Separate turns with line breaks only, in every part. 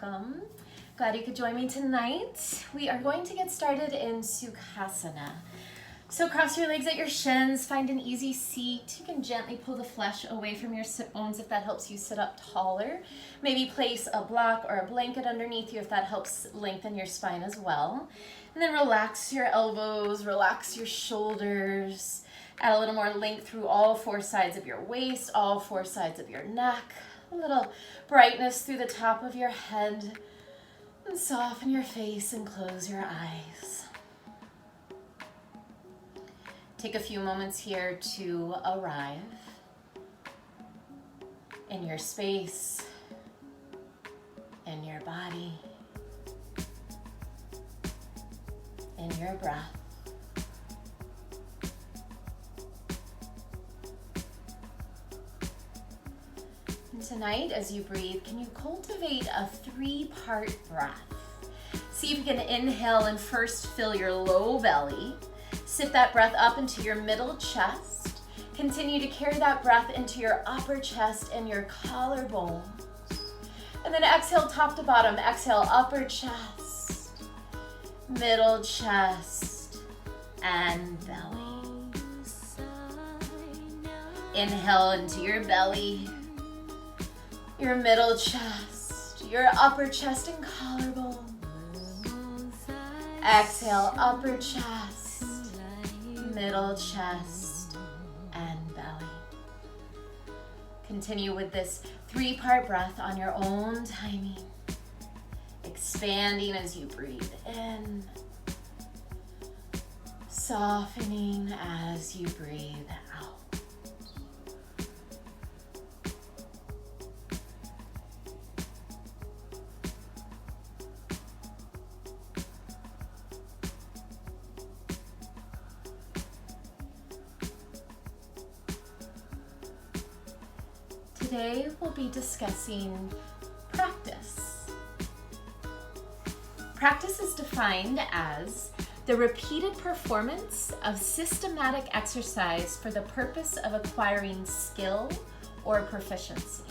welcome. Glad you could join me tonight. We are going to get started in Sukhasana. So cross your legs at your shins, find an easy seat. You can gently pull the flesh away from your sit bones if that helps you sit up taller. Maybe place a block or a blanket underneath you if that helps lengthen your spine as well. And then relax your elbows, relax your shoulders. Add a little more length through all four sides of your waist, all four sides of your neck. A little brightness through the top of your head. And soften your face and close your eyes. Take a few moments here to arrive in your space, in your body, in your breath. And tonight, as you breathe, can you cultivate a 3-part breath? See if you can inhale and first fill your low belly. Sit that breath up into your middle chest. Continue to carry that breath into your upper chest and your collarbones. And then exhale top to bottom. Exhale upper chest, middle chest, and belly. Inhale into your belly, your middle chest, your upper chest and collarbone. Exhale, upper chest, middle chest, and belly. Continue with this 3-part breath on your own timing, expanding as you breathe in, softening as you breathe out. Today we'll be discussing practice. Practice is defined as the repeated performance of systematic exercise for the purpose of acquiring skill or proficiency.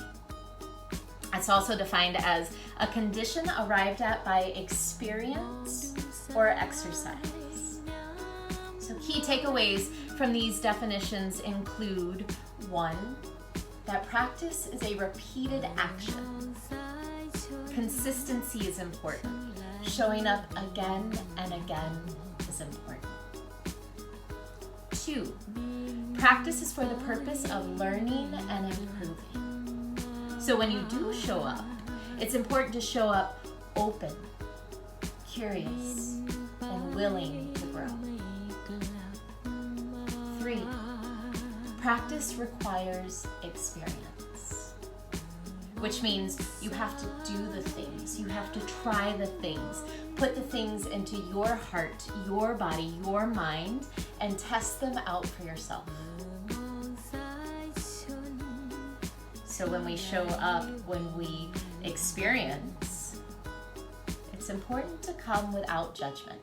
It's also defined as a condition arrived at by experience or exercise. So key takeaways from these definitions include 1, that practice is a repeated action. Consistency is important. Showing up again and again is important. 2, practice is for the purpose of learning and improving. So when you do show up, it's important to show up open, curious, and willing to grow. 3, practice requires experience, which means you have to do the things, you have to try the things, put the things into your heart, your body, your mind, and test them out for yourself. So when we show up, when we experience, it's important to come without judgment,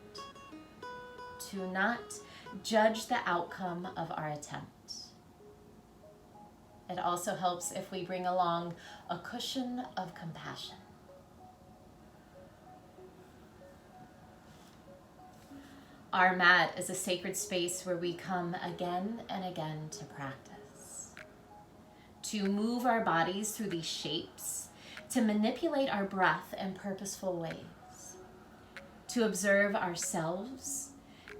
to not judge the outcome of our attempt. It also helps if we bring along a cushion of compassion. Our mat is a sacred space where we come again and again to practice, to move our bodies through these shapes, to manipulate our breath in purposeful ways, to observe ourselves,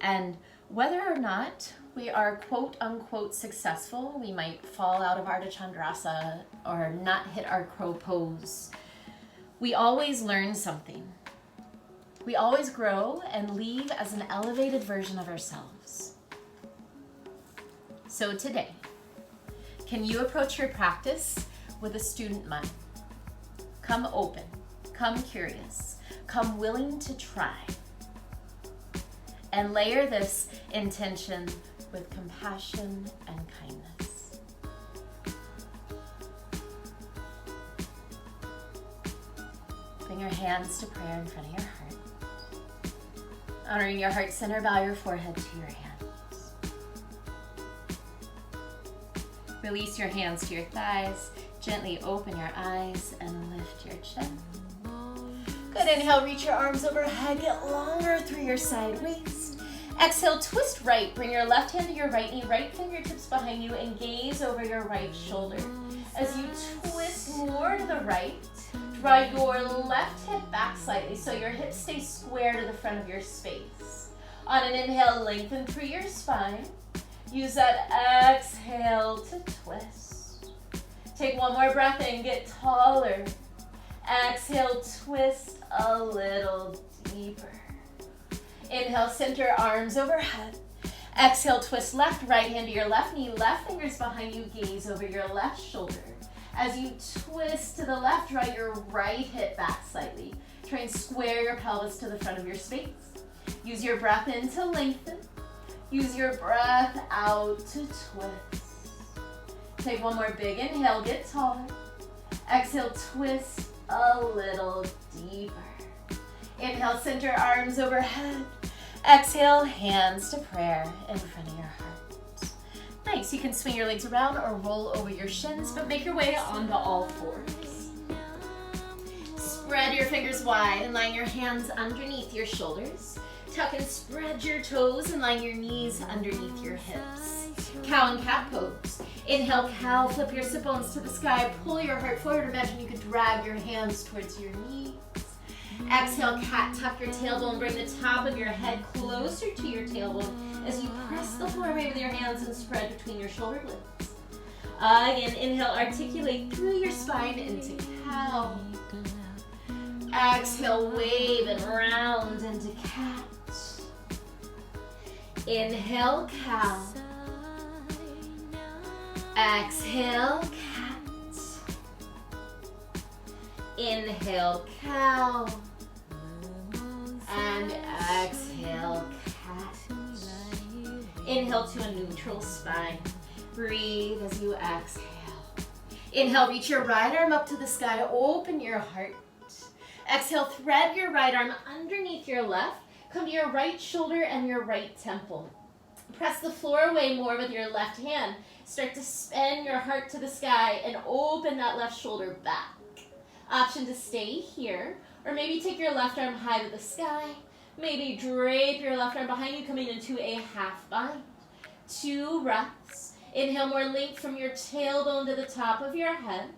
and whether or not we are quote-unquote successful, we might fall out of Ardha Chandrasana or not hit our crow pose. We always learn something. We always grow and leave as an elevated version of ourselves. So today, can you approach your practice with a student mind? Come open, come curious, come willing to try. And layer this intention with compassion and kindness. Bring your hands to prayer in front of your heart. Honoring your heart center, bow your forehead to your hands. Release your hands to your thighs. Gently open your eyes and lift your chin. Good, inhale, reach your arms overhead, get longer through your side waist. Exhale, twist right. Bring your left hand to your right knee, right fingertips behind you, and gaze over your right shoulder. As you twist more to the right, draw your left hip back slightly so your hips stay square to the front of your space. On an inhale, lengthen through your spine. Use that exhale to twist. Take one more breath in, get taller. Exhale, twist a little deeper. Inhale, center arms overhead. Exhale, twist left, right hand to your left knee, left fingers behind you, gaze over your left shoulder. As you twist to the left, draw your right hip back slightly. Try and square your pelvis to the front of your space. Use your breath in to lengthen. Use your breath out to twist. Take one more big inhale, get taller. Exhale, twist a little deeper. Inhale, center arms overhead. Exhale, hands to prayer in front of your heart. Nice, you can swing your legs around or roll over your shins, but make your way onto all fours. Spread your fingers wide and line your hands underneath your shoulders. Tuck and spread your toes and line your knees underneath your hips. Cow and cat pose. Inhale, cow, flip your sit bones to the sky, pull your heart forward. Imagine you could drag your hands towards your knees. Exhale, cat, tuck your tailbone, bring the top of your head closer to your tailbone as you press the floor away with your hands and spread between your shoulder blades. Again, inhale, articulate through your spine into cow. Exhale, wave and round into cat. Inhale, cow. Exhale, cat. Inhale, cow. And exhale, cat. Inhale to a neutral spine. Breathe as you exhale. Inhale, reach your right arm up to the sky. Open your heart. Exhale, thread your right arm underneath your left. Come to your right shoulder and your right temple. Press the floor away more with your left hand. Start to spin your heart to the sky and open that left shoulder back. Option to stay here, or maybe take your left arm high to the sky. Maybe drape your left arm behind you, coming into a half bind. 2 breaths. Inhale, more length from your tailbone to the top of your head.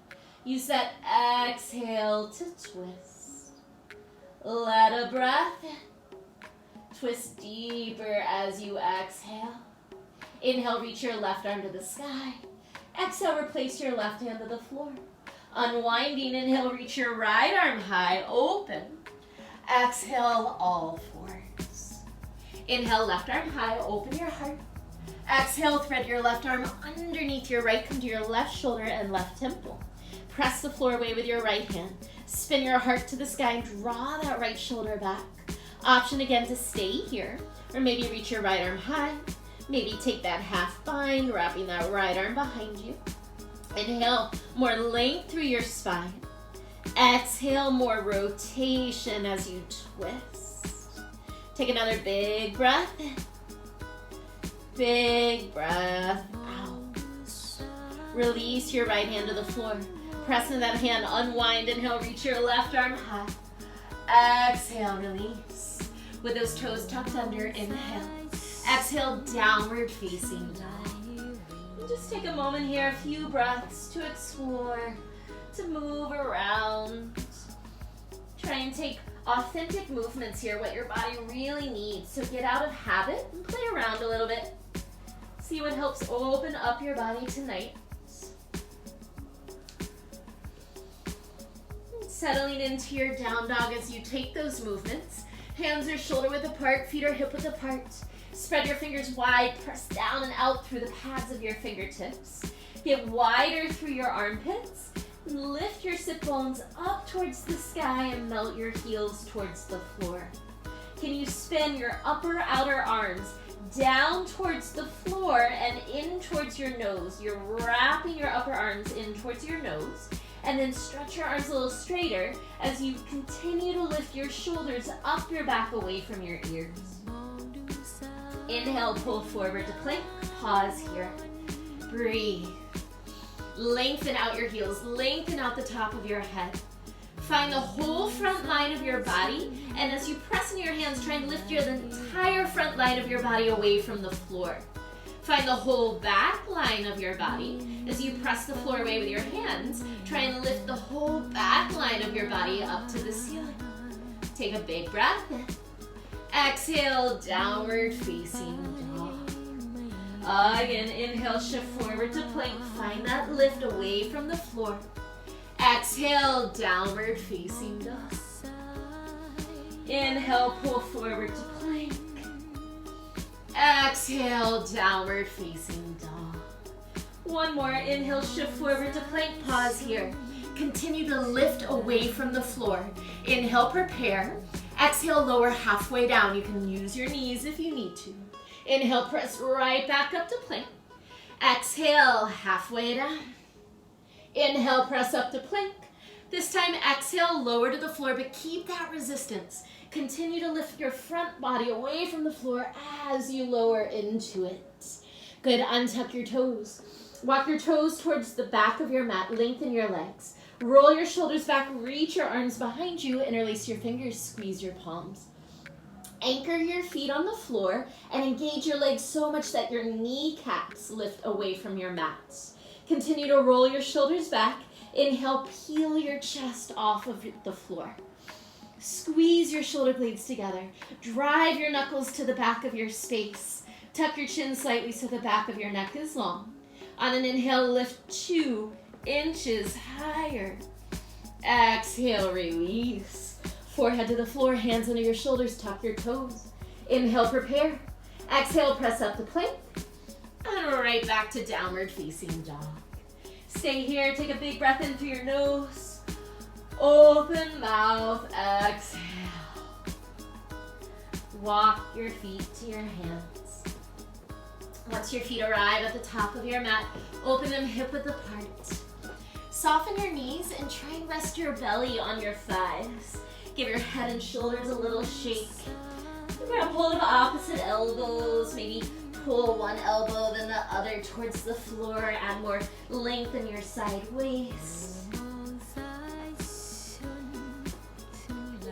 Use that exhale to twist. Let a breath in. Twist deeper as you exhale. Inhale, reach your left arm to the sky. Exhale, replace your left hand to the floor. Unwinding, inhale, reach your right arm high, open. Exhale, all fours. Inhale, left arm high, open your heart. Exhale, thread your left arm underneath your right, come to your left shoulder and left temple. Press the floor away with your right hand. Spin your heart to the sky and draw that right shoulder back. Option again to stay here, or maybe reach your right arm high. Maybe take that half bind, wrapping that right arm behind you. Inhale, more length through your spine. Exhale, more rotation as you twist. Take another big breath in. Big breath out. Release your right hand to the floor. Press into that hand, unwind. Inhale, reach your left arm high. Exhale, release. With those toes tucked under, inhale. Exhale, downward facing dog. And just take a moment here, a few breaths to explore, to move around. Try and take authentic movements here, what your body really needs. So get out of habit and play around a little bit. See what helps open up your body tonight. Settling into your down dog as you take those movements. Hands are shoulder width apart, feet are hip width apart. Spread your fingers wide, press down and out through the pads of your fingertips. Get wider through your armpits. Lift your sit bones up towards the sky and melt your heels towards the floor. Can you spin your upper outer arms down towards the floor and in towards your nose? You're wrapping your upper arms in towards your nose. And then stretch your arms a little straighter as you continue to lift your shoulders up your back away from your ears. Inhale, pull forward to plank. Pause here. Breathe. Lengthen out your heels. Lengthen out the top of your head. Find the whole front line of your your body. And as you press into your hands, try and lift the entire front line of your body away from the floor. Find the whole back line of your body. As you press the floor away with your hands, try and lift the whole back line of your body up to the ceiling. Take a big breath in. Exhale, downward facing dog. Again, inhale, shift forward to plank. Find that lift away from the floor. Exhale, downward facing dog. Inhale, pull forward to plank. Exhale, downward facing dog. One more, inhale, shift forward to plank. Pause here. Continue to lift away from the floor. Inhale, prepare. Exhale, lower halfway down. You can use your knees if you need to. Inhale, press right back up to plank. Exhale, halfway down. Inhale, press up to plank. This time, exhale, lower to the floor, but keep that resistance. Continue to lift your front body away from the floor as you lower into it. Good, untuck your toes. Walk your toes towards the back of your mat, lengthen your legs. Roll your shoulders back, reach your arms behind you, interlace your fingers, squeeze your palms. Anchor your feet on the floor and engage your legs so much that your kneecaps lift away from your mats. Continue to roll your shoulders back. Inhale, peel your chest off of the floor. Squeeze your shoulder blades together. Drive your knuckles to the back of your space. Tuck your chin slightly so the back of your neck is long. On an inhale, lift 2 inches higher. Exhale, release. Forehead to the floor, hands under your shoulders, tuck your toes. Inhale, prepare. Exhale, press up to plank. And right back to downward facing dog. Stay here, take a big breath in through your nose. Open mouth, exhale. Walk your feet to your hands. Once your feet arrive at the top of your mat, open them hip width apart. Soften your knees and try and rest your belly on your thighs. Give your head and shoulders a little shake. Grab hold of opposite elbows, maybe pull one elbow, then the other towards the floor. Add more length in your side waist.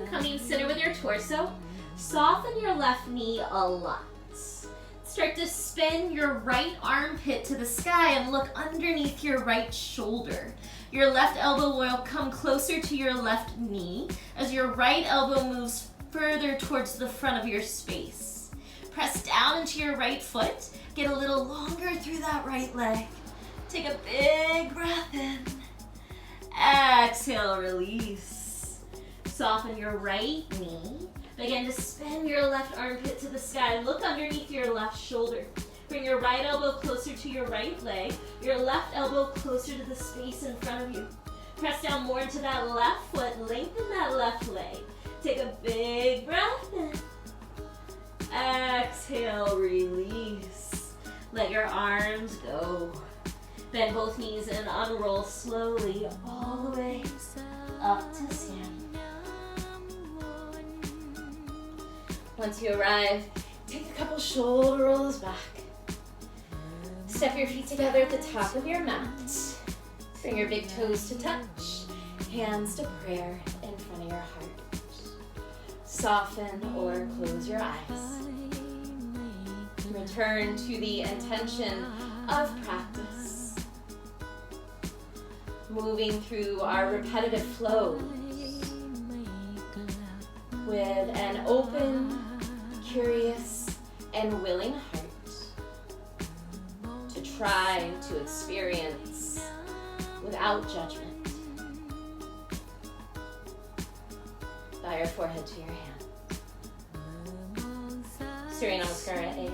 Coming center with your torso. Soften your left knee a lot. Start to spin your right armpit to the sky and look underneath your right shoulder. Your left elbow will come closer to your left knee as your right elbow moves further towards the front of your space. Press down into your right foot. Get a little longer through that right leg. Take a big breath in. Exhale, release. Soften your right knee. Begin to spin your left armpit to the sky. Look underneath your left shoulder. Bring your right elbow closer to your right leg. Your left elbow closer to the space in front of you. Press down more into that left foot. Lengthen that left leg. Take a big breath in. Exhale, release. Let your arms go. Bend both knees and unroll slowly all the way up to stand. Once you arrive, take a couple shoulder rolls back. Step your feet together at the top of your mat. Bring your big toes to touch. Hands to prayer in front of your heart. Soften or close your eyes. Return to the intention of practice. Moving through our repetitive flow with an open, curious, and willing heart to try to experience without judgment. Bow your forehead to your hand. Surya Namaskara A.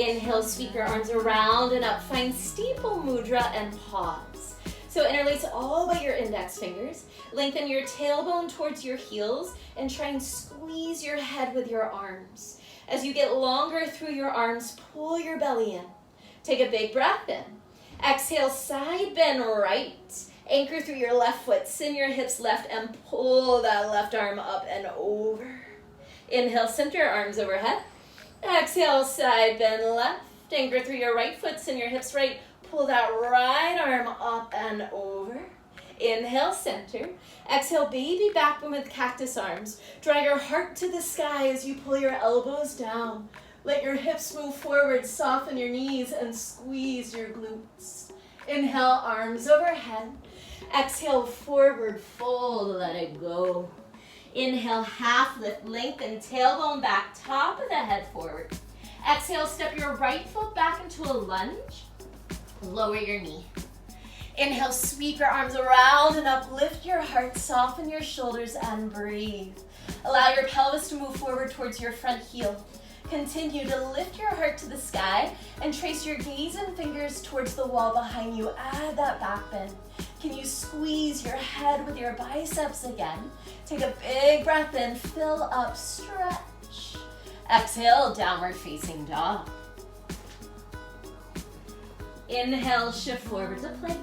Inhale, sweep your arms around and up. Find steeple mudra and pause. So interlace all but your index fingers. Lengthen your tailbone towards your heels and try and squeeze your head with your arms. As you get longer through your arms, pull your belly in. Take a big breath in. Exhale, side bend right. Anchor through your left foot, send your hips left and pull that left arm up and over. Inhale, center arms overhead. Exhale, side bend left. Anchor through your right foot, send your hips right. Pull that right arm up and over. Inhale, center. Exhale, baby back bend with cactus arms. Draw your heart to the sky as you pull your elbows down. Let your hips move forward, soften your knees, and squeeze your glutes. Inhale, arms overhead. Exhale, forward fold, let it go. Inhale, half lift, lengthen, tailbone back, top of the head forward. Exhale, step your right foot back into a lunge. Lower your knee. Inhale, sweep your arms around and up. Lift your heart, soften your shoulders, and breathe. Allow your pelvis to move forward towards your front heel. Continue to lift your heart to the sky and trace your gaze and fingers towards the wall behind you. Add that back bend. Can you squeeze your head with your biceps again? Take a big breath in, fill up, stretch. Exhale, downward facing dog. Inhale, shift forward to plank.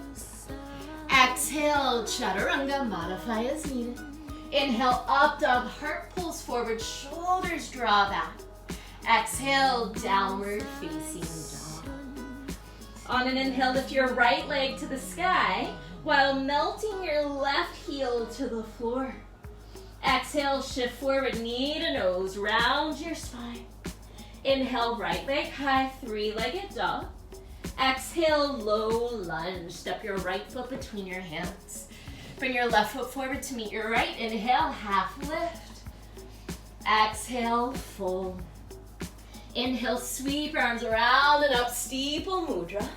Exhale, chaturanga, modify as needed. Inhale, up dog, heart pulls forward, shoulders draw back. Exhale, downward facing dog. On an inhale, lift your right leg to the sky while melting your left heel to the floor. Exhale, shift forward, knee to nose, round your spine. Inhale, right leg high, three-legged dog. Exhale, low lunge. Step your right foot between your hands. Bring your left foot forward to meet your right. Inhale, half lift. Exhale, fold. Inhale, sweep your arms around and up, steeple mudra.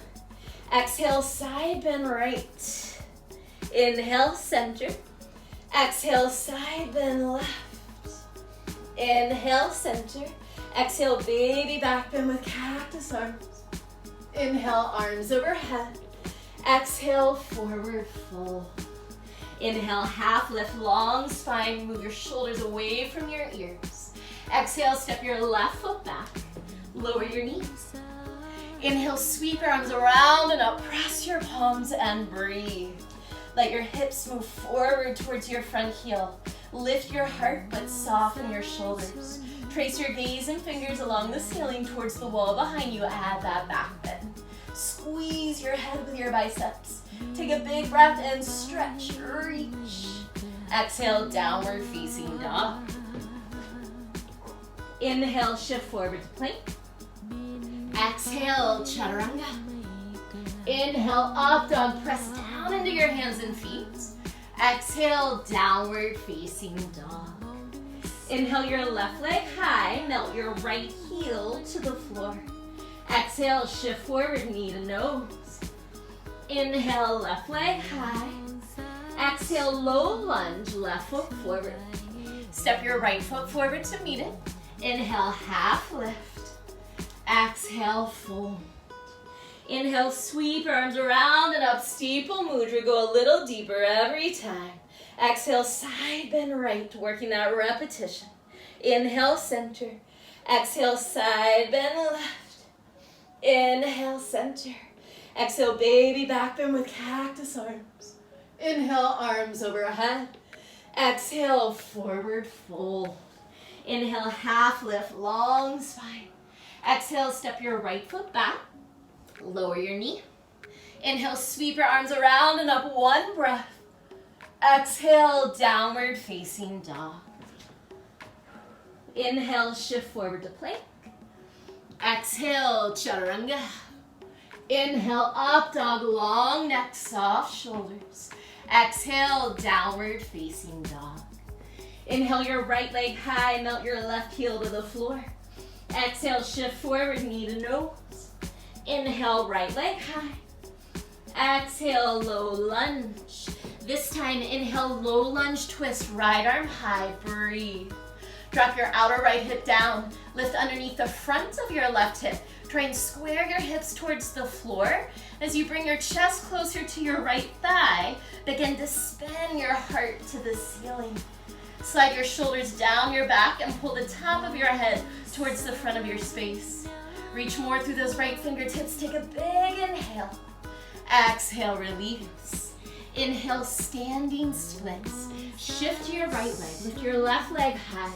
Exhale, side bend right. Inhale, center. Exhale, side bend left. Inhale, center. Exhale, baby back bend with cactus arms. Inhale, arms overhead. Exhale, forward fold. Inhale, half lift, long spine. Move your shoulders away from your ears. Exhale, step your left foot back. Lower your knees. Inhale, sweep your arms around and up. Press your palms and breathe. Let your hips move forward towards your front heel. Lift your heart, but soften your shoulders. Trace your gaze and fingers along the ceiling towards the wall behind you. Add that back bend. Squeeze your head with your biceps. Take a big breath and stretch, reach. Exhale, downward facing dog. Inhale, shift forward to plank. Exhale, chaturanga. Inhale, up dog, press down into your hands and feet. Exhale, downward facing dog. Inhale your left leg high, melt your right heel to the floor. Exhale, shift forward, knee to nose. Inhale, left leg high. Exhale, low lunge, left foot forward. Step your right foot forward to meet it. Inhale, half lift. Exhale, fold. Inhale, sweep your arms around and up, steeple mudra. Go a little deeper every time. Exhale, side bend right, working that repetition. Inhale, center. Exhale, side bend left. Inhale, center. Exhale, baby back bend with cactus arms. Inhale, arms overhead. Exhale, forward fold. Inhale, half lift, long spine. Exhale, step your right foot back. Lower your knee. Inhale, sweep your arms around and up, one breath. Exhale, downward facing dog. Inhale, shift forward to plank. Exhale, chaturanga. Inhale, up dog, long neck, soft shoulders. Exhale, downward facing dog. Inhale your right leg high, melt your left heel to the floor. Exhale, shift forward, knee to nose. Inhale, right leg high. Exhale, low lunge. This time, inhale, low lunge twist, right arm high, breathe. Drop your outer right hip down. Lift underneath the front of your left hip. Try and square your hips towards the floor. As you bring your chest closer to your right thigh, begin to spin your heart to the ceiling. Slide your shoulders down your back and pull the top of your head towards the front of your space. Reach more through those right fingertips. Take a big inhale. Exhale, release. Inhale, standing splits. Shift to your right leg. Lift your left leg high.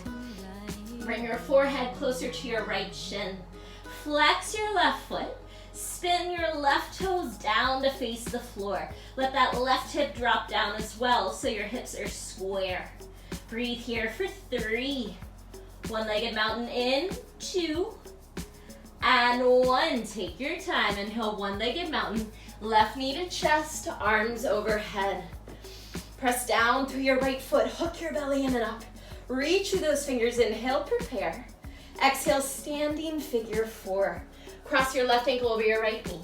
Bring your forehead closer to your right shin. Flex your left foot.
Spin your left toes down to face the floor. Let that left hip drop down as well so your hips are square. Breathe here for 3. One-legged mountain in, 2, and 1. Take your time. Inhale, one-legged mountain. Left knee to chest, arms overhead. Press down through your right foot. Hook your belly in and up. Reach through those fingers. Inhale, prepare. Exhale, standing figure 4. Cross your left ankle over your right knee.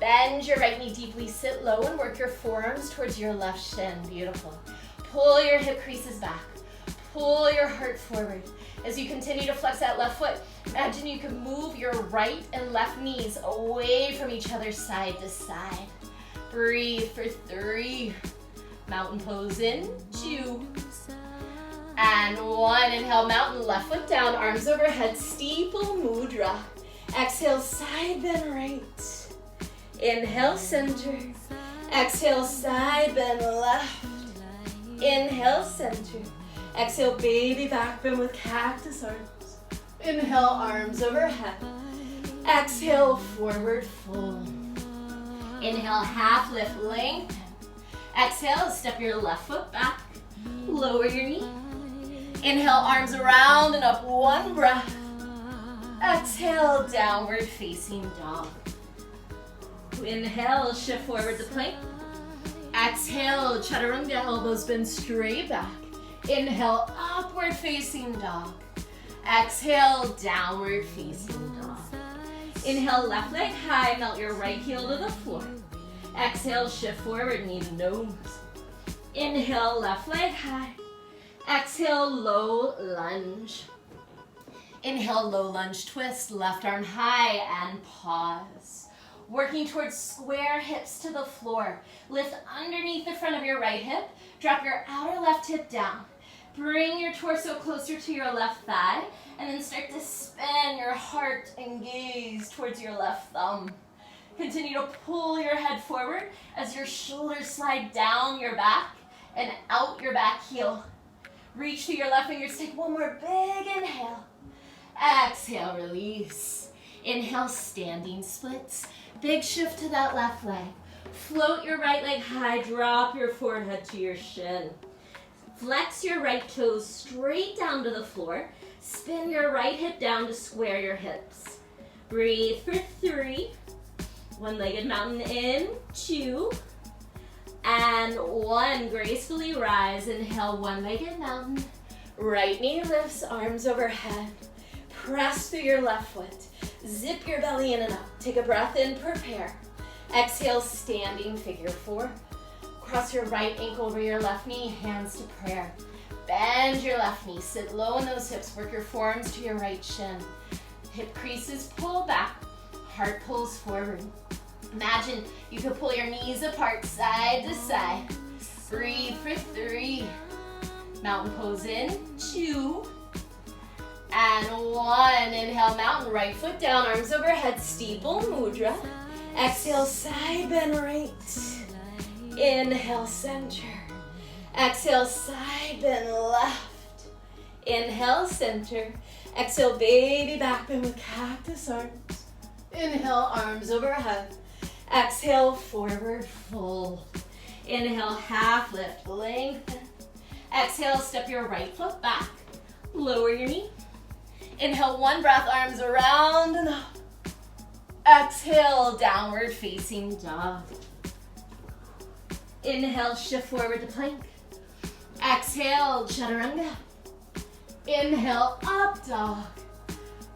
Bend your right knee deeply. Sit low and work your forearms towards your left shin. Beautiful. Pull your hip creases back. Pull your heart forward. As you continue to flex that left foot, imagine you can move your right and left knees away from each other side to side. Breathe for 3. Mountain pose in, 2, and 1. Inhale, mountain, left foot down, arms overhead, steeple mudra. Exhale, side bend right. Inhale, center. Exhale, side bend left. Inhale, center. Exhale, baby back bend with cactus arms. Inhale, arms overhead. Exhale, forward fold. Inhale, half lift, length. Exhale, step your left foot back. Lower your knee. Inhale, arms around and up. 1 breath. Exhale, downward facing dog. Inhale, shift forward to plank. Exhale, chaturanga, elbows bend straight back. Inhale, upward facing dog. Exhale, downward facing dog. Inhale, left leg high, melt your right heel to the floor. Exhale, shift forward, knee to nose. Inhale, left leg high. Exhale, low lunge. Inhale, low lunge twist, left arm high and pause. Working towards square hips to the floor. Lift underneath the front of your right hip. Drop your outer left hip down. Bring your torso closer to your left thigh, and then start to spin your heart and gaze towards your left thumb. Continue to pull your head forward as your shoulders slide down your back and out your back heel. Reach through your left fingers, take 1 more big inhale. Exhale, release. Inhale, standing splits. Big shift to that left leg. Float your right leg high, drop your forehead to your shin. Flex your right toes straight down to the floor. Spin your right hip down to square your hips. Breathe for 3. One-legged mountain in, 2, and 1. Gracefully rise. Inhale, one-legged mountain. Right knee lifts, arms overhead. Press through your left foot. Zip your belly in and up. Take a breath in, prepare. Exhale, standing figure 4. Cross your right ankle over your left knee, hands to prayer. Bend your left knee, sit low in those hips, work your forearms to your right shin. Hip creases pull back, heart pulls forward. Imagine you could pull your knees apart side to side. Breathe for 3. Mountain pose in, 2, and 1. Inhale, mountain, right foot down, arms overhead, steeple mudra. Exhale, side bend right. Inhale, center. Exhale, side bend left. Inhale, center. Exhale, baby back bend with cactus arms. Inhale, arms overhead. Exhale, forward fold. Inhale, half lift, lengthen. Exhale, step your right foot back. Lower your knee. Inhale, 1 breath, arms around and up. Exhale, downward facing dog. Inhale, shift forward to plank. Exhale, chaturanga. Inhale, up dog.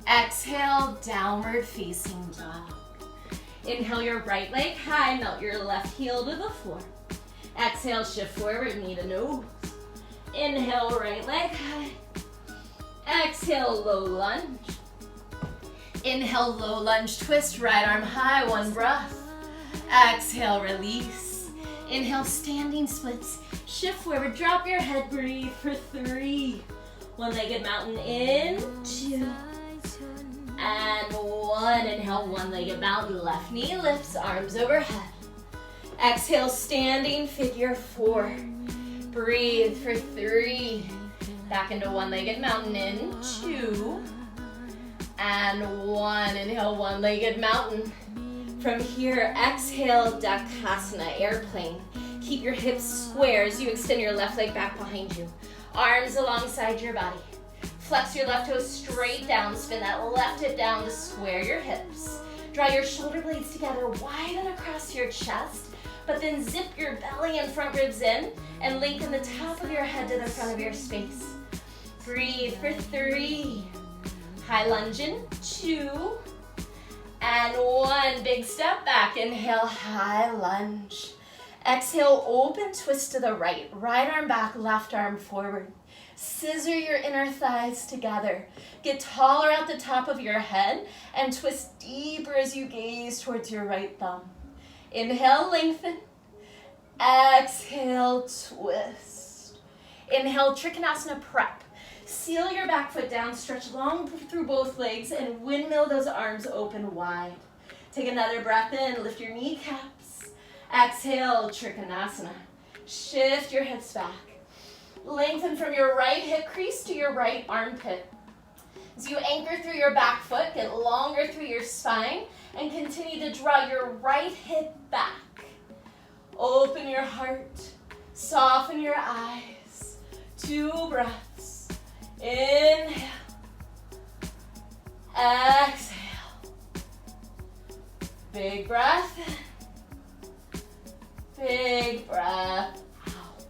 Exhale, downward facing dog. Inhale your right leg high, melt your left heel to the floor. Exhale, shift forward, knee to nose. Inhale, right leg high. Exhale, low lunge. Inhale, low lunge twist, right arm high, 1 breath. Exhale, release. Inhale, standing splits. Shift forward, drop your head, breathe for 3. One-legged mountain in, 2, and 1. Inhale, one-legged mountain, left knee lifts, arms overhead. Exhale, standing figure 4. Breathe for 3. Back into one-legged mountain in, 2, and 1. Inhale, one-legged mountain.
From here, exhale, Dakasana, airplane. Keep your hips square as you extend your left leg back behind you. Arms alongside your body. Flex your left toe straight down. Spin that left hip down to square your hips. Draw your shoulder blades together, widen across your chest, but then zip your belly and front ribs in and lengthen the top of your head to the front of your space. Breathe for 3. High lunge in 2. And 1. Big step back. Inhale, high lunge. Exhale, open twist to the right. Right arm back, left arm forward. Scissor your inner thighs together. Get taller at the top of your head and twist deeper as you gaze towards your right thumb. Inhale, lengthen. Exhale, twist. Inhale, Trikonasana prep. Seal your back foot down, stretch long through both legs, and windmill those arms open wide. Take another breath in, lift your kneecaps. Exhale, Trikonasana. Shift your hips back. Lengthen from your right hip crease to your right armpit. As you anchor through your back foot, get longer through your spine, and continue to draw your right hip back. Open your heart, soften your eyes. 2 breaths. Inhale. Exhale. Big breath in. Big breath out.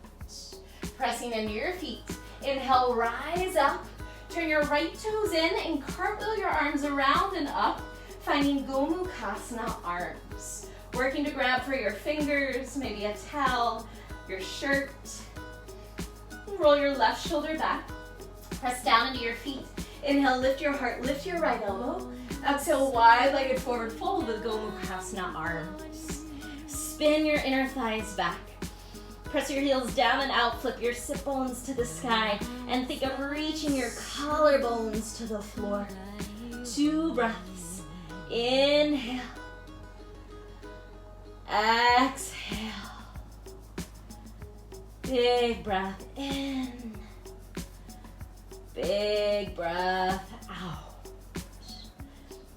Pressing into your feet. Inhale, rise up. Turn your right toes in and cartwheel your arms around and up, finding Gomukhasana arms. Working to grab for your fingers, maybe a towel, your shirt. Roll your left shoulder back. Press down into your feet. Inhale, lift your heart, lift your right elbow. Exhale, wide-legged forward fold with Gomukhasana arms. Spin your inner thighs back. Press your heels down and out, flip your sit bones to the sky, and think of reaching your collarbones to the floor. 2 breaths. Inhale. Exhale. Big breath in. Big breath out.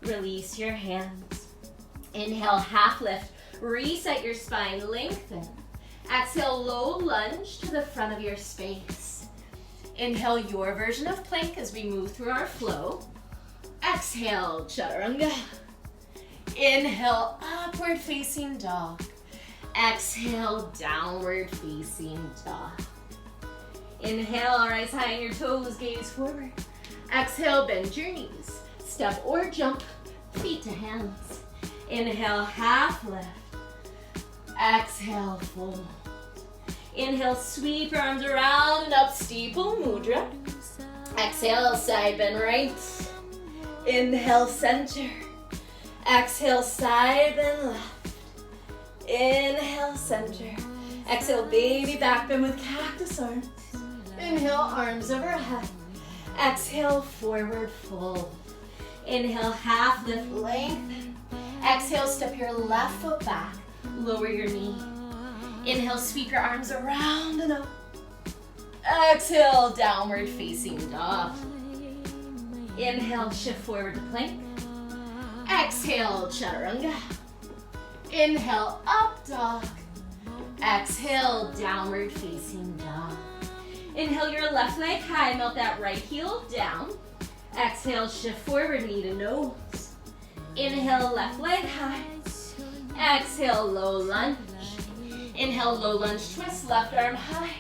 Release your hands. Inhale, half lift. Reset your spine, lengthen. Exhale, low lunge to the front of your space. Inhale, your version of plank as we move through our flow. Exhale, chaturanga. Inhale, upward facing dog. Exhale, downward facing dog. Inhale, rise high on your toes, gaze forward. Exhale, bend your knees. Step or jump, feet to hands. Inhale, half lift. Exhale, fold. Inhale, sweep your arms around and up, steeple mudra. Exhale, side bend right. Inhale, center. Exhale, side bend left. Inhale, center. Exhale, baby back bend with cactus arms. Inhale, arms overhead. Exhale, forward fold. Inhale, half lift, lengthen. Exhale, step your left foot back. Lower your knee. Inhale, sweep your arms around and up. Exhale, downward facing dog. Inhale, shift forward to plank. Exhale, chaturanga. Inhale, up dog. Exhale, downward facing dog. Inhale your left leg high, melt that right heel down. Exhale, shift forward, knee to nose. Inhale, left leg high. Exhale, low lunge. Inhale, low lunge twist, left arm high.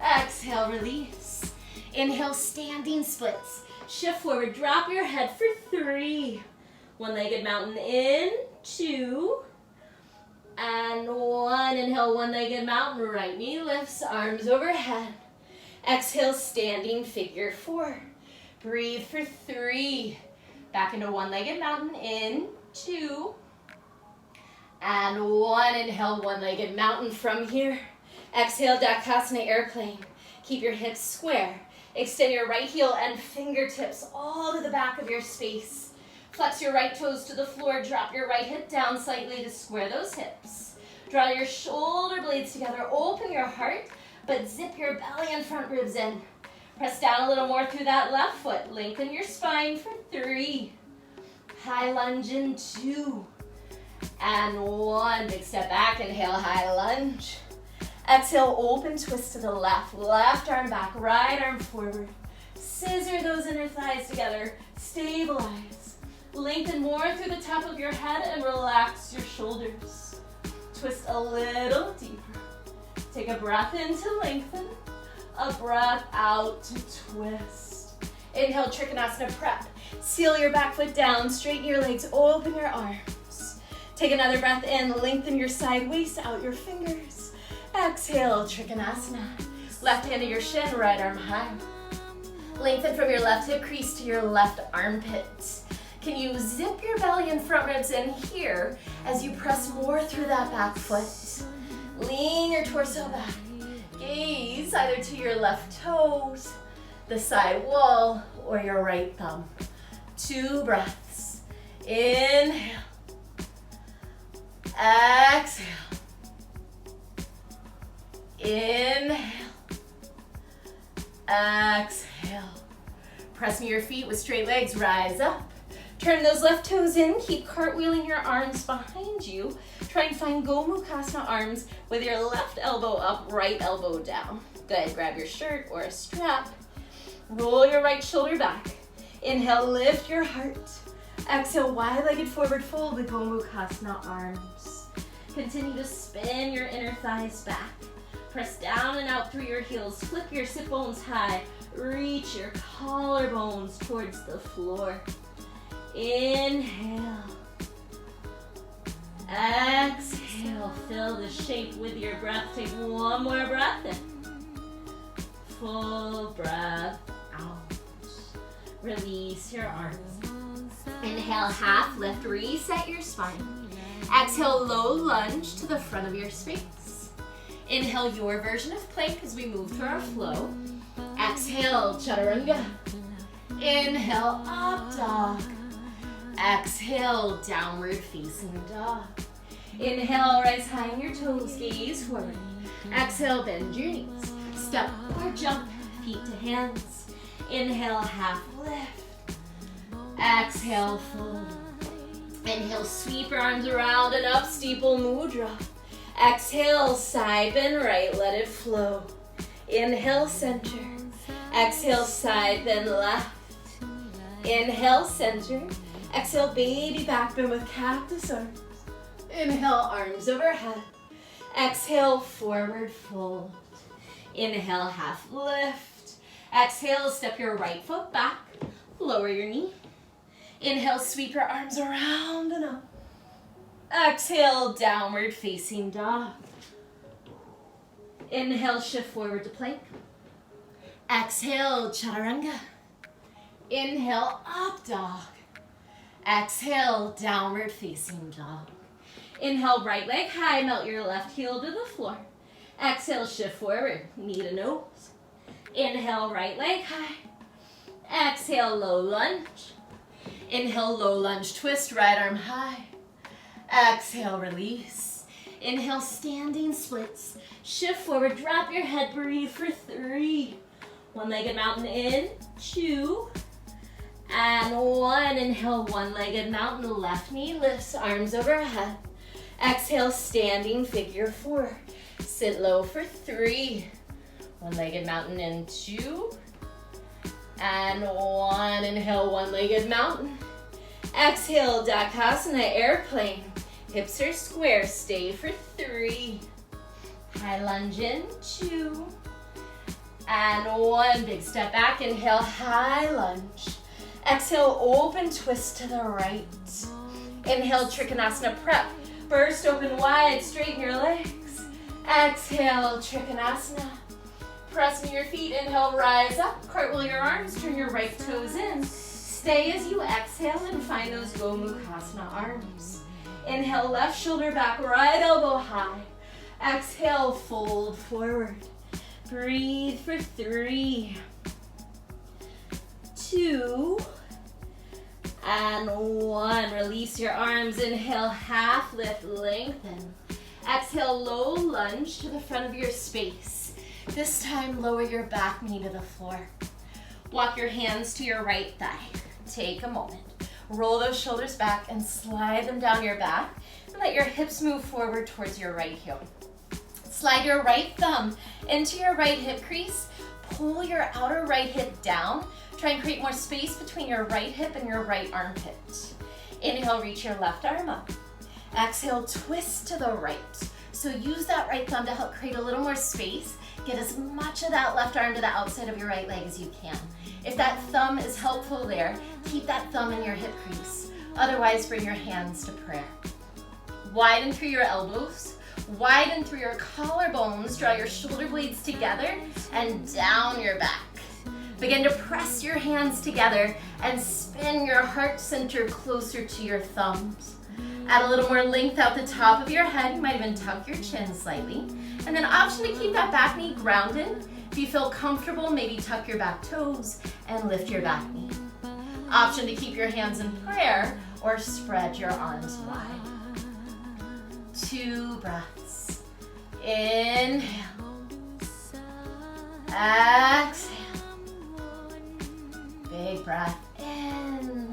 Exhale, release. Inhale, standing splits. Shift forward, drop your head for 3. One-legged mountain in, 2, and 1. Inhale, one-legged mountain, right knee lifts, arms overhead. Exhale, standing figure 4. Breathe for 3. Back into one-legged mountain in, 2, and 1. Inhale, one-legged mountain from here. Exhale, Dakasana airplane. Keep your hips square. Extend your right heel and fingertips all to the back of your space. Flex your right toes to the floor. Drop your right hip down slightly to square those hips. Draw your shoulder blades together. Open your heart, but zip your belly and front ribs in. Press down a little more through that left foot. Lengthen your spine for 3. High lunge in 2.
And one, big step back, inhale, high lunge. Exhale, open twist to the left. Left arm back, right arm forward. Scissor those inner thighs together. Stabilize. Lengthen more through the top of your head and relax your shoulders. Twist a little deeper. Take a breath in to lengthen. A breath out to twist. Inhale, Trikonasana prep. Seal your back foot down, straighten your legs, open your arms. Take another breath in, lengthen your side waist, out your fingers. Exhale, Trikonasana. Left hand to your shin, right arm high. Lengthen from your left hip crease to your left armpit. Can you zip your belly and front ribs in here as you press more through that back foot? Lean your torso back. Gaze either to your left toes, the side wall, or your right thumb. 2 breaths. Inhale. Exhale. Inhale. Exhale. Pressing your feet with straight legs, rise up. Turn those left toes in, keep cartwheeling your arms behind you. Try and find Gomukhasana arms with your left elbow up, right elbow down. Good, grab your shirt or a strap. Roll your right shoulder back. Inhale, lift your heart. Exhale, wide-legged forward fold with Gomukhasana arms. Continue to spin your inner thighs back. Press down and out through your heels. Flip your sit bones high. Reach your collarbones towards the floor. Inhale. Exhale. Fill the shape with your breath. Take one more breath in. Full breath out. Release your arms. Inhale, half lift. Reset your spine. Exhale, low lunge to the front of your space. Inhale, your version of plank as we move through our flow. Exhale, chaturanga. Inhale, up dog. Exhale, downward facing dog. Inhale, rise high in your toes, gaze forward. Exhale, bend your knees. Step or jump, feet to hands. Inhale, half lift. Exhale, fold. Inhale, sweep your arms around and up, steeple mudra. Exhale, side bend right, let it flow. Inhale, center. Exhale, side bend left. Inhale, center. Exhale, baby back bend with cactus arms. Inhale, arms overhead. Exhale, forward fold. Inhale, half lift. Exhale, step your right foot back. Lower your knee. Inhale, sweep your arms around and up. Exhale, downward facing dog. Inhale, shift forward to plank. Exhale, chaturanga. Inhale, up dog. Exhale, downward facing dog. Inhale, right leg high, melt your left heel to the floor. Exhale, shift forward, knee to nose. Inhale, right leg high. Exhale, low lunge. Inhale, low lunge twist, right arm high. Exhale, release. Inhale, standing splits. Shift forward, drop your head, breathe for 3. One-legged mountain in, 2, and 1. Inhale, one-legged mountain, left knee lifts, arms overhead. Exhale, standing figure 4. Sit low for 3. One-legged mountain in, 2, and 1. Inhale, one-legged mountain. Exhale, Dakasana, airplane. Hips are square, stay for 3. High lunge in, 2, and 1. Big step back, inhale, high lunge. Exhale, open twist to the right. Inhale, Trikonasana prep. Burst open wide, straighten your legs. Exhale, Trikonasana. Pressing your feet, inhale, rise up. Cartwheel your arms, turn your right toes in. Stay as you exhale and find those Gomukhasana arms. Inhale, left shoulder back, right elbow high. Exhale, fold forward. Breathe for 3, 2, and 1. Release your arms. Inhale, half lift, lengthen. Exhale, low lunge to the front of your space. This time, lower your back knee to the floor. Walk your hands to your right thigh. Take a moment. Roll those shoulders back and slide them down your back. And
let your hips move forward towards your right heel. Slide your right thumb into your right hip crease. Pull your outer right hip down. Try and create more space between your right hip and your right armpit. Inhale, reach your left arm up. Exhale, twist to the right. So use that right thumb to help create a little more space. Get as much of that left arm to the outside of your right leg as you can. If that thumb is helpful there, keep that thumb in your hip crease. Otherwise, bring your hands to prayer. Widen through your elbows. Widen through your collarbones. Draw your shoulder blades together and down your back. Begin to press your hands together and spin your heart center closer to your thumbs. Add a little more length out the top of your head. You might even tuck your chin slightly. And then option to keep that back knee grounded. If you feel comfortable, maybe tuck your back toes and lift your back knee. Option to keep your hands in prayer or spread your arms wide. 2 breaths. Inhale. Exhale. Big breath in.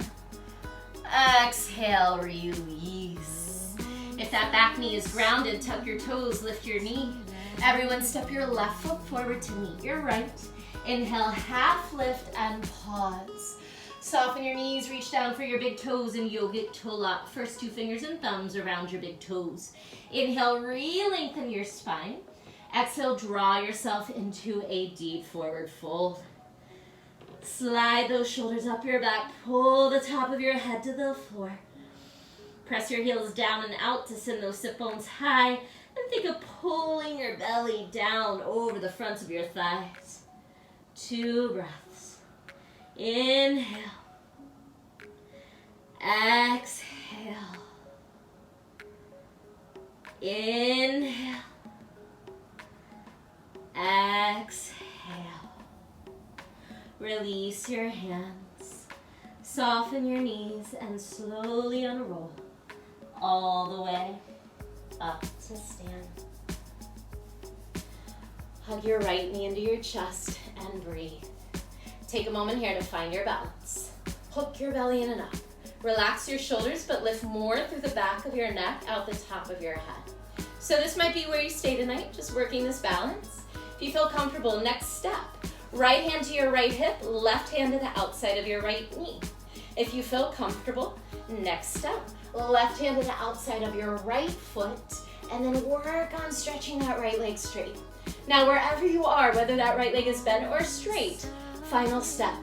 Exhale, release. If that back knee is grounded, tuck your toes, lift your knee. Everyone step your left foot forward to meet your right. Inhale, half lift and pause. Soften your knees, reach down for your big toes in yogic toe lock. First 2 fingers and thumbs around your big toes. Inhale, re-lengthen your spine. Exhale, draw yourself into a deep forward fold. Slide those shoulders up your back. Pull the top of your head to the floor. Press your heels down and out to send those sit bones high. And think of pulling your belly down over the fronts of your thighs. 2 breaths. Inhale. Exhale. Inhale. Exhale. Release your hands. Soften your knees and slowly unroll all the way up to stand. Hug your right knee into your chest and breathe. Take a moment here to find your balance. Hook your belly in and up. Relax your shoulders, but lift more through the back of your neck, out the top of your head. So this might be where you stay tonight, just working this balance. If you feel comfortable, next step. Right hand to your right hip, left hand to the outside of your right knee. If you feel comfortable, next step. Left hand to the outside of your right foot, and then work on stretching that right leg straight. Now, wherever you are, whether that right leg is bent or straight, final step.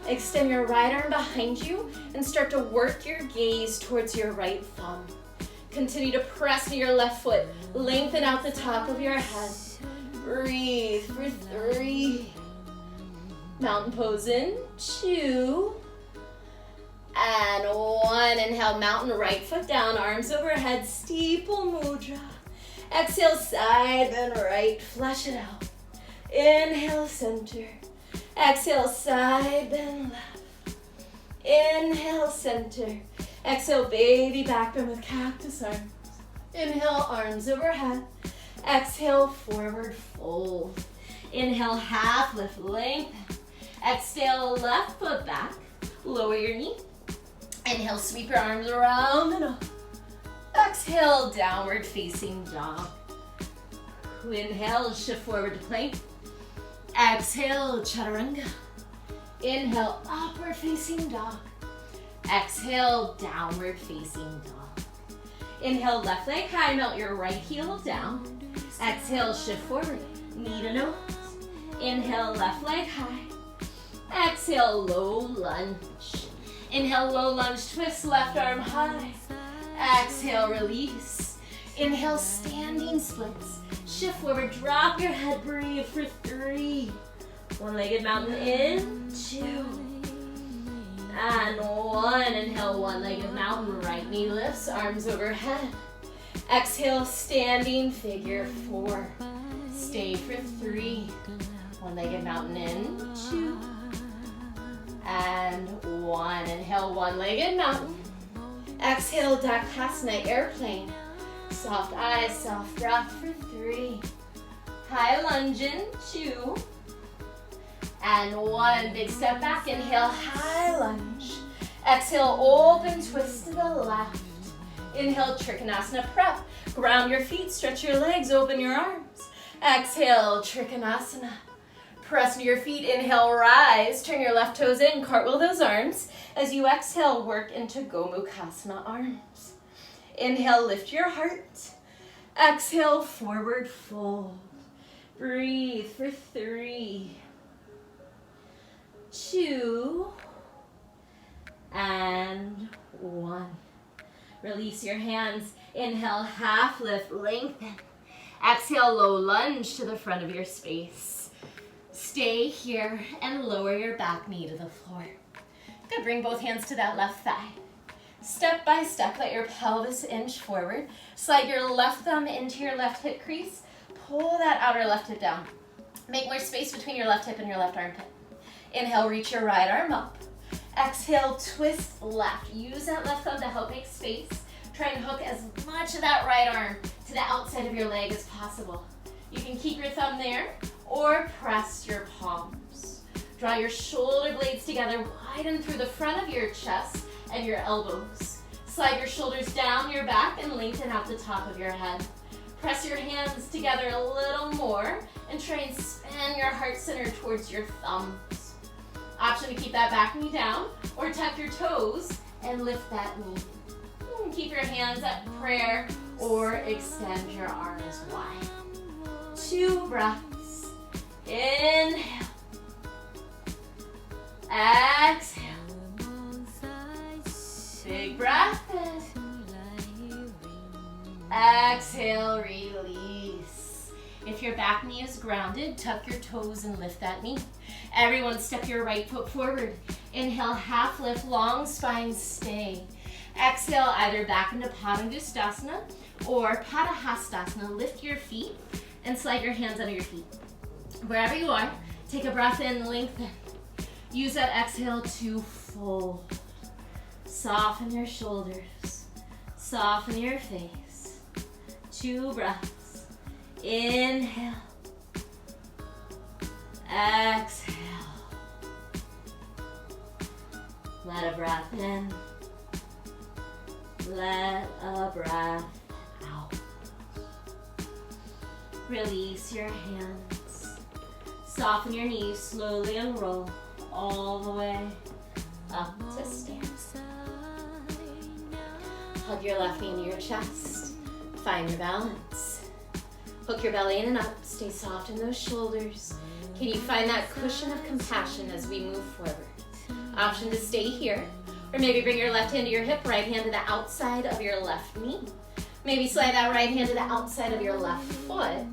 Extend your right arm behind you and start to work your gaze towards your right thumb. Continue to press to your left foot. Lengthen out the top of your head. Breathe for 3. Mountain pose in 2. And 1. Inhale, mountain, right foot down, arms overhead, steeple mudra. Exhale, side bend right, flush it out. Inhale, center. Exhale, side bend left. Inhale, center. Exhale, baby back bend with cactus arms. Inhale, arms overhead. Exhale, forward fold. Inhale, half lift, lengthen. Exhale, left foot back. Lower your knee. Inhale, sweep your arms around and up. Exhale, downward facing dog. Inhale, shift forward to plank. Exhale, chaturanga. Inhale, upward facing dog. Exhale, downward facing dog. Inhale, left leg high, melt your right heel down. Exhale, shift forward, knee to nose. Inhale, left leg high. Exhale, low lunge. Inhale, low lunge, twist, left arm high. Exhale, release. Inhale, standing splits. Shift forward, drop your head, breathe for 3. One-legged mountain in, 2. And 1. Inhale, one-legged mountain, right knee lifts, arms overhead. Exhale, standing figure 4. Stay for 3. One-legged mountain in, 2. And 1. Inhale, one-legged mountain. Exhale, Dakasana, airplane. Soft eyes, soft breath for 3. High lunge in, 2. And 1. Big step back, inhale, high lunge. Exhale, open twist to the left.
Inhale, Trikonasana prep. Ground your feet, stretch your legs, open your arms. Exhale, Trikonasana. Press into your feet, inhale, rise. Turn your left toes in, cartwheel those arms. As you exhale, work into Gomukhasana arms. Inhale, lift your heart. Exhale, forward fold. Breathe for 3, 2, and 1. Release your hands. Inhale, half lift, lengthen. Exhale, low lunge to the front of your space. Stay here and lower your back knee to the floor. Good, bring both hands to that left thigh. Step by step, let your pelvis inch forward. Slide your left thumb into your left hip crease. Pull that outer left hip down. Make more space between your left hip and your left armpit. Inhale, reach your right arm up. Exhale, twist left. Use that left thumb to help make space. Try and hook as much of that right arm to the outside of your leg as possible. You can keep your thumb there or press your palms. Draw your shoulder blades together, widen through the front of your chest and your elbows. Slide your shoulders down your back and lengthen out the top of your head. Press your hands together a little more and try and spin your heart center towards your thumbs. Option to keep that back knee down or tuck your toes and lift that knee. Keep your hands at prayer or extend your arms wide. 2 breaths. Inhale. Exhale. Big breath in. Exhale, release. If your back knee is grounded, tuck your toes and lift that knee. Everyone step your right foot forward. Inhale, half lift, long spine, stay. Exhale, either back into Padangustasana or Padahastasana. Lift your feet and slide your hands under your feet. Wherever you are, take a breath in, lengthen. Use that exhale to fold. Soften your shoulders. Soften your face. 2 breaths. Inhale. Exhale. Let a breath in. Let a breath out. Release your hands. Soften your knees, slowly unroll all the way up to stance. Hug your left knee into your chest. Find your balance. Hook your belly in and up. Stay soft in those shoulders. Can you find that cushion of compassion as we move forward? Option to stay here. Or maybe bring your left hand to your hip, right hand to the outside of your left knee. Maybe slide that right hand to the outside of your left foot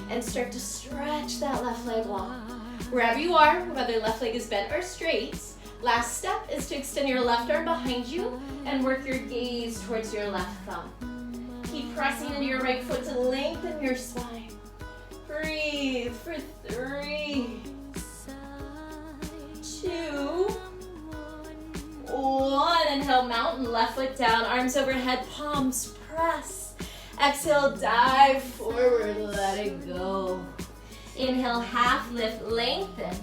and start to stretch that left leg long. Wherever you are, whether left leg is bent or straight, last step is to extend your left arm behind you and work your gaze towards your left thumb. Keep pressing into your right foot to lengthen your spine. Breathe for 3, 2, 1. Inhale, mountain, left foot down, arms overhead, palms press. Exhale, dive forward, let it go. Inhale, half lift, lengthen.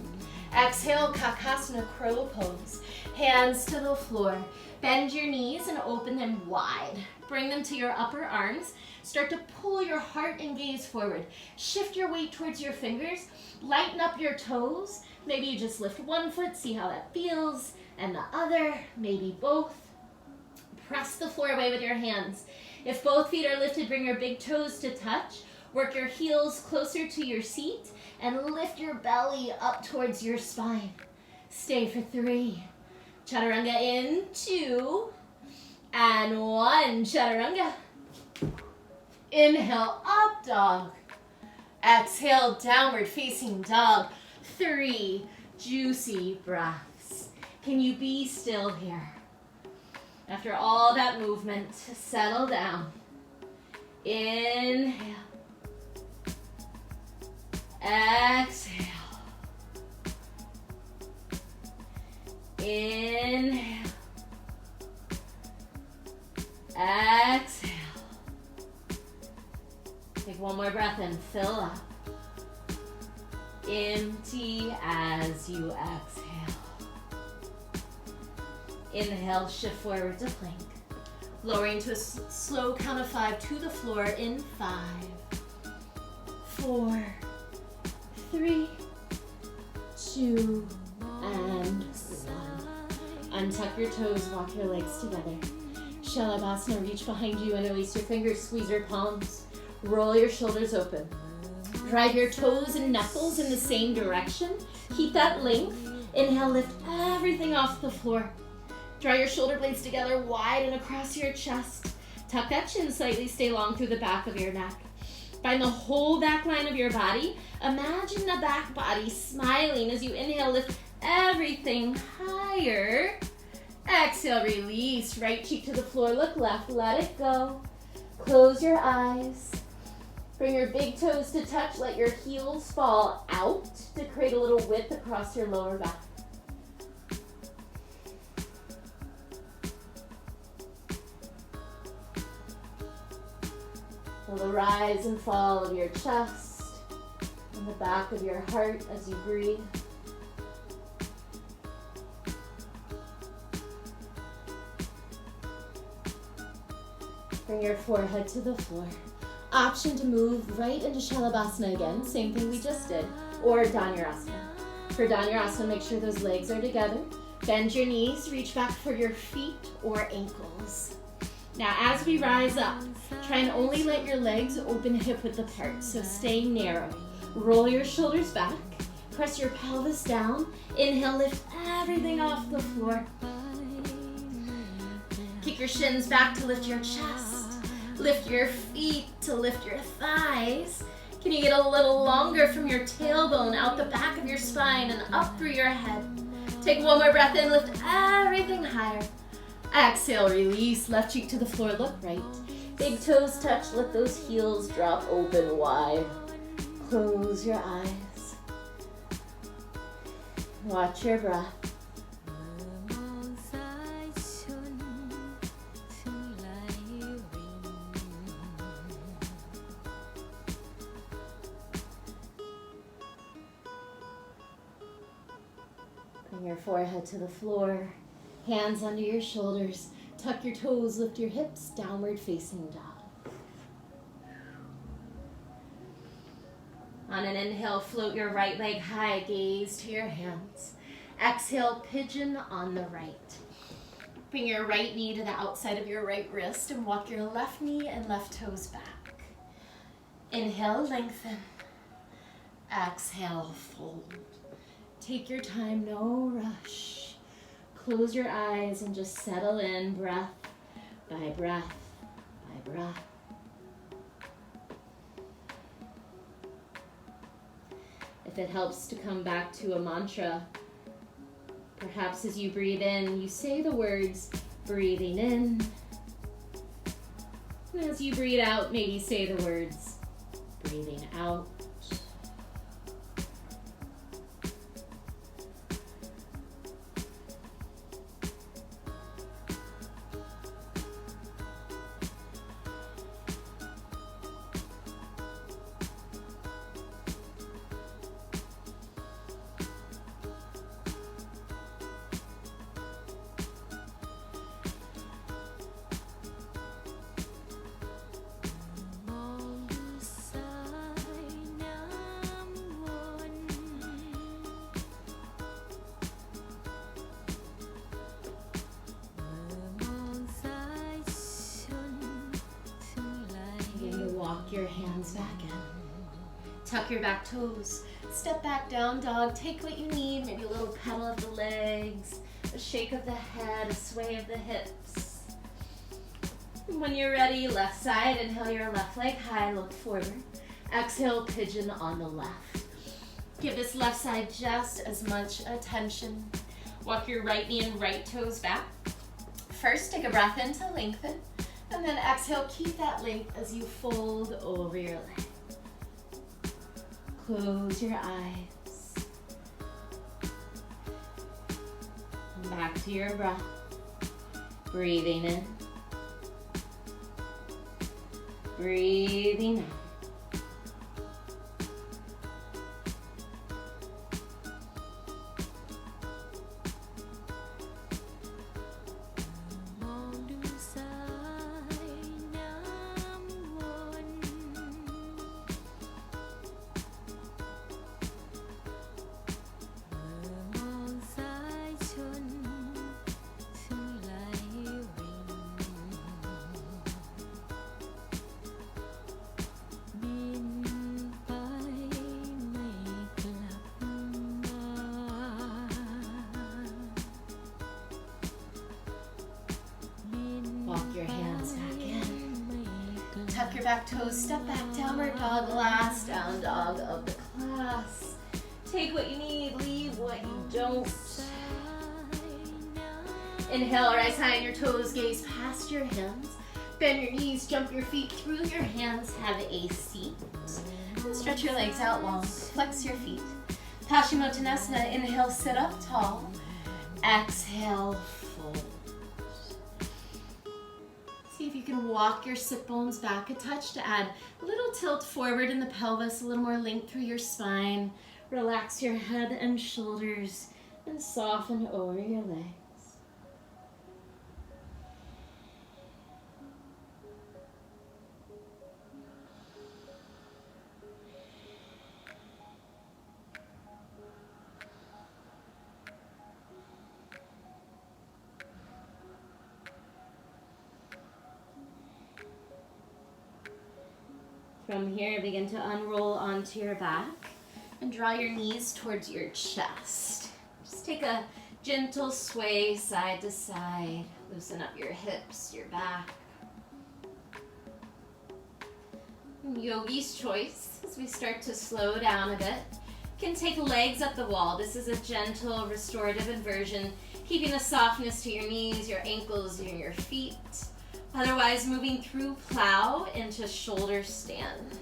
Exhale, Kakasana, crow pose. Hands to the floor. Bend your knees and open them wide. Bring them to your upper arms. Start to pull your heart and gaze forward. Shift your weight towards your fingers. Lighten up your toes. Maybe you just lift one foot, see how that feels, and the other, maybe both. Press the floor away with your hands. If both feet are lifted, bring your big toes to touch. Work your heels closer to your seat and lift your belly up towards your spine. Stay for 3. Chaturanga in, 2, and 1. Chaturanga. Inhale, up dog. Exhale, downward facing dog. 3 juicy breaths. Can you be still here? After all that movement, settle down. Inhale. Exhale. Inhale. Exhale. Take one more breath and fill up. Empty as you exhale. Inhale, shift forward to plank. Lowering to a slow count of 5 to the floor in 5, 4, 3, 2, and 1. Untuck your toes, walk your legs together. Shalabhasana, reach behind you and release your fingers, squeeze your palms. Roll your shoulders open. Drive your toes and knuckles in the same direction. Keep that length. Inhale, lift everything off the floor. Draw your shoulder blades together wide and across your chest. Tuck that chin slightly, stay long through the back of your neck. Find the whole back line of your body. Imagine the back body smiling as you inhale, lift everything higher. Exhale, release, right cheek to the floor, look left, let it go. Close your eyes. Bring your big toes to touch, let your heels fall out to create a little width across your lower back. Feel the rise and fall of your chest and the back of your heart as you breathe. Bring your forehead to the floor. Option to move right into Shalabhasana again, same thing we just did, or Dhanurasana. For Dhanurasana, make sure those legs are together. Bend your knees, reach back for your feet or ankles. Now as we rise up, try and only let your legs open hip width apart, so stay narrow. Roll your shoulders back, press your pelvis down, inhale, lift everything off the floor. Kick your shins back to lift your chest, lift your feet to lift your thighs. Can you get a little longer from your tailbone out the back of your spine and up through your head? Take one more breath in, lift everything higher. Exhale, release, left cheek to the floor, look right. Big toes touch, let those heels drop open wide. Close your eyes. Watch your breath. Bring your forehead to the floor. Hands under your shoulders, tuck your toes, lift your hips, downward facing dog. On an inhale, float your right leg high, gaze to your hands. Exhale, pigeon on the right. Bring your right knee to the outside of your right wrist and walk your left knee and left toes back. Inhale, lengthen. Exhale, fold. Take your time, no rush. Close your eyes and just settle in, breath by breath by breath. If it helps to come back to a mantra, perhaps as you breathe in, you say the words, breathing in. And as you breathe out, maybe say the words, breathing out. Walk your hands back in. Tuck your back toes. Step back, down dog. Take what you need. Maybe a little pedal of the legs, a shake of the head, a sway of the hips. And when you're ready, left side, inhale your left leg high, look forward. Exhale, pigeon on the left. Give this left side just as much attention. Walk your right knee and right toes back. First, take a breath in to lengthen. And then exhale, keep that length as you fold over your leg. Close your eyes. Back to your breath. Breathing in. Breathing out. Walk your hands back in.
Tuck your back toes, step back, downward dog, last down dog of the class.
Take what you need, leave what you don't. Inhale, rise high on your toes, gaze past your hands. Bend your knees, jump your feet through your hands, have a seat.
And stretch your legs out long, flex your feet. Paschimottanasana, inhale, sit up tall. Exhale, fold.
See if you can walk your sit bones back a touch to add a little tilt forward in the pelvis, a little more length through your spine. Relax your head and shoulders and soften over your legs. From here, begin to unroll onto your back and draw your knees towards your chest. Just take a gentle sway side to side. Loosen up your hips, your back. Yogi's choice as we start to slow down a bit. You can take legs up the wall. This is a gentle restorative inversion, keeping the softness to your knees, your ankles, and your feet. Otherwise, moving through plow into shoulder stand.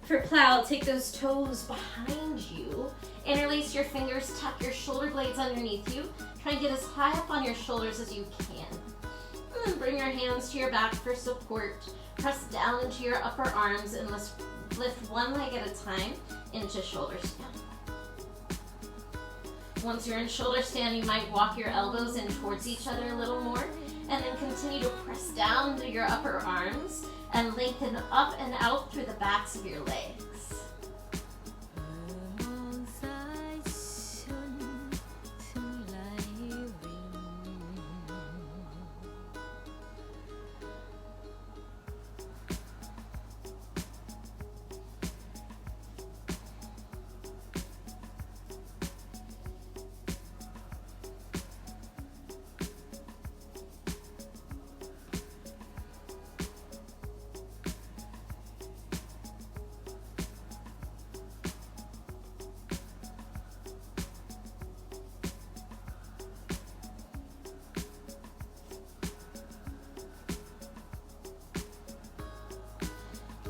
For plow, take those toes behind you, interlace your fingers, tuck your shoulder blades underneath you. Try and get as high up on your shoulders as you can. And then bring your hands to your back for support. Press down into your upper arms and lift one leg at a time into shoulder stand. Once you're in shoulder stand, you might walk your elbows in towards each other a little more. And then continue to press down to your upper arms and lengthen up and out through the backs of your legs.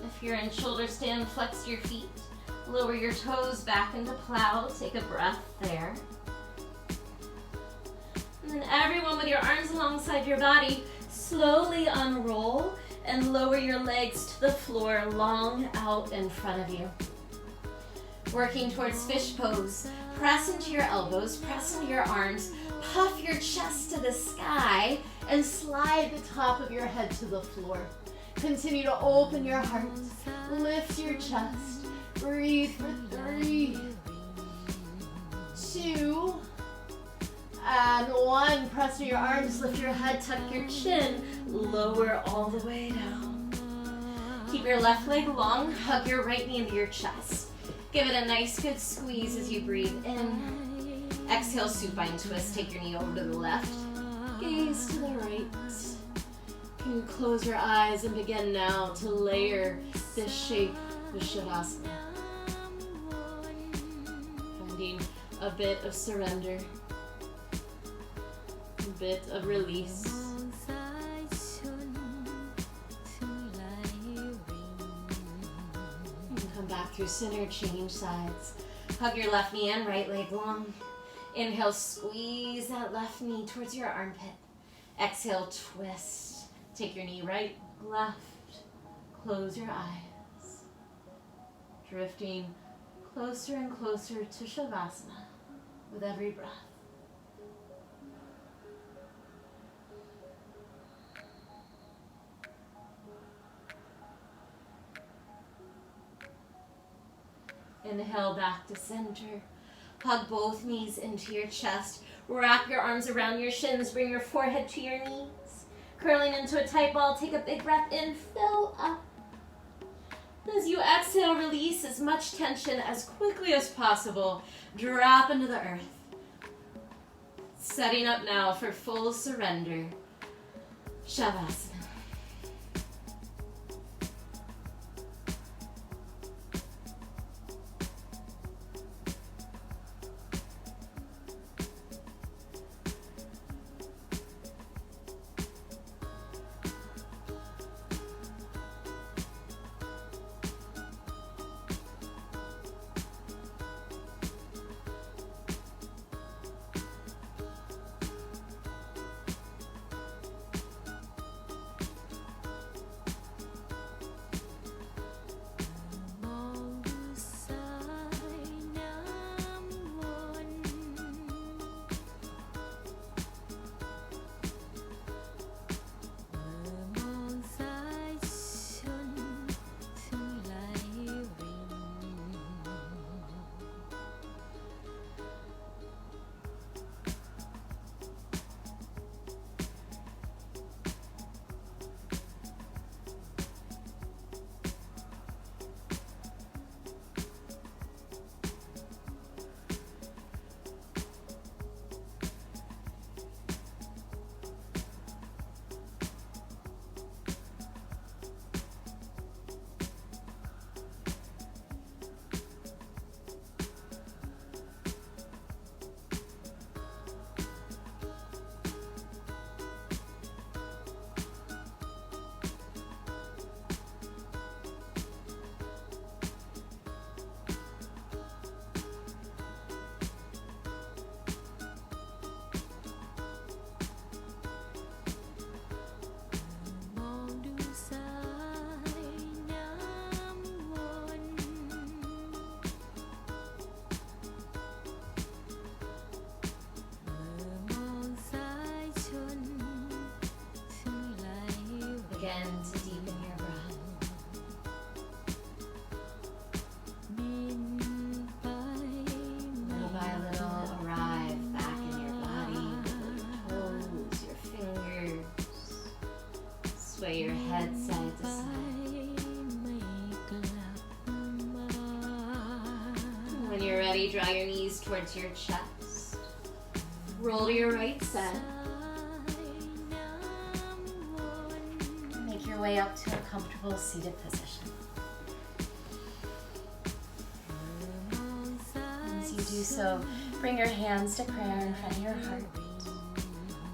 If you're in shoulder stand, flex your feet. Lower your toes back into plow. Take a breath there. And then everyone with your arms alongside your body, slowly unroll and lower your legs to the floor, long out in front of you. Working towards fish pose. Press into your elbows, press into your arms, puff your chest to the sky, and slide the top of your head to the floor. Continue to open your heart, lift your chest, breathe for 3, 2, and 1. Press to your arms, lift your head, tuck your chin, lower all the way down. Keep your left leg long, hug your right knee into your chest. Give it a nice good squeeze as you breathe in. Exhale, supine twist, take your knee over to the left, gaze to the right. You can close your eyes and begin now to layer this shape with Shavasana. Finding a bit of surrender, a bit of release. And come back through center, change sides. Hug your left knee and right leg long. Inhale, squeeze that left knee towards your armpit. Exhale, twist. Take your knee right, left, close your eyes. Drifting closer and closer to Shavasana with every breath. Inhale back to center. Hug both knees into your chest. Wrap your arms around your shins. Bring your forehead to your knees. Curling into a tight ball, take a big breath in, fill up. As you exhale, release as much tension as quickly as possible. Drop into the earth. Setting up now for full surrender. Shavasana. Again, to deepen your breath. Little by little, arrive back in your body. Your toes, your fingers. Sway your head side to side. When you're ready, draw your knees towards your chest. Roll to your right side. Make your way up to a comfortable seated position. As you do so, bring your hands to prayer in front of your heart.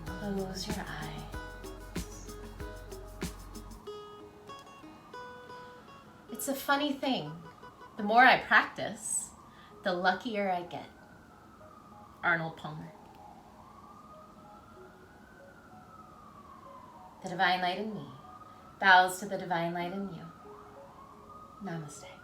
Close your eyes. It's a funny thing. The more I practice, the luckier I get. Arnold Palmer. The divine light in me bows to the divine light in you. Namaste.